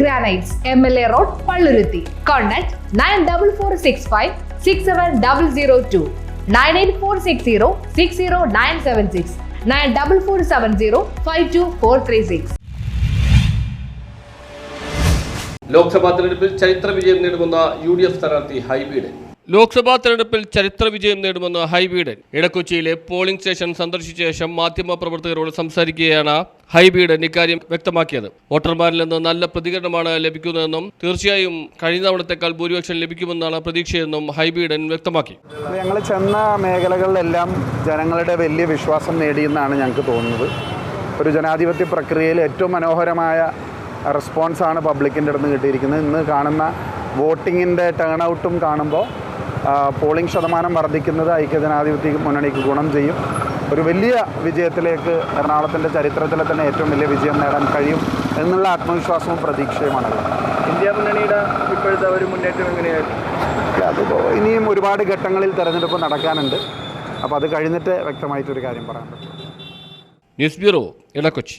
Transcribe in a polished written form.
Granites, MLA Road, Palluruthi. Contact 9446567002, 98460 94470 52436. Lok Sabha തെരഞ്ഞെടുപ്പിൽ ചരിത്ര വിജയം നേടുമെന്ന UDF സ്ഥാനാർത്ഥി ഹൈബീഡൻ. ലോക്സഭാ തെരഞ്ഞെടുപ്പിൽ ചരിത്ര വിജയം നേടുമെന്ന് ഹൈബീഡൻ. ഇടക്കൊച്ചിയിലെ പോളിംഗ് സ്റ്റേഷൻ സന്ദർശിച്ച ശേഷം മാധ്യമപ്രവർത്തകരോട് സംസാരിക്കുകയാണ് ഹൈബീഡൻ ഇക്കാര്യം വ്യക്തമാക്കിയത്. വോട്ടർമാരിൽ നിന്ന് നല്ല പ്രതികരണമാണ് ലഭിക്കുന്നതെന്നും തീർച്ചയായും കഴിഞ്ഞ തവണത്തേക്കാൾ ഭൂരിപക്ഷം ലഭിക്കുമെന്നാണ് പ്രതീക്ഷയെന്നും ഹൈബീഡൻ വ്യക്തമാക്കി. ഞങ്ങൾ ചെന്ന മേഖലകളിലെല്ലാം ജനങ്ങളുടെ വലിയ വിശ്വാസം നേടിയെന്നാണ് ഞങ്ങൾക്ക് തോന്നുന്നത്. ഒരു ജനാധിപത്യ പ്രക്രിയയിൽ ഏറ്റവും മനോഹരമായ റെസ്പോൺസാണ് പബ്ലിക്കിൻ്റെ അടുത്ത് കിട്ടിയിരിക്കുന്നത്. ഇന്ന് കാണുന്ന വോട്ടിങ്ങിൻ്റെ ടേൺ ഔട്ടും കാണുമ്പോൾ പോളിംഗ് ശതമാനം വർദ്ധിക്കുന്നത് ഐക്യജനാധിപത്യ മുന്നണിക്ക് ഗുണം ചെയ്യും. ഒരു വലിയ വിജയത്തിലേക്ക് എറണാകുളത്തിൻ്റെ ചരിത്രത്തിലെ തന്നെ ഏറ്റവും വലിയ വിജയം നേടാൻ കഴിയും എന്നുള്ള ആത്മവിശ്വാസവും പ്രതീക്ഷയുമാണ്. ഇന്ത്യ മുന്നണിയുടെ ഇപ്പോഴത്തെ ഒരു മുന്നേറ്റം എങ്ങനെയായിരുന്നു? അതിപ്പോൾ ഇനിയും ഒരുപാട് ഘട്ടങ്ങളിൽ തെരഞ്ഞെടുപ്പ് നടക്കാനുണ്ട്. അപ്പോൾ അത് കഴിഞ്ഞിട്ട് വ്യക്തമായിട്ടൊരു കാര്യം പറയാൻ പറ്റും. News bureau, Edakochi.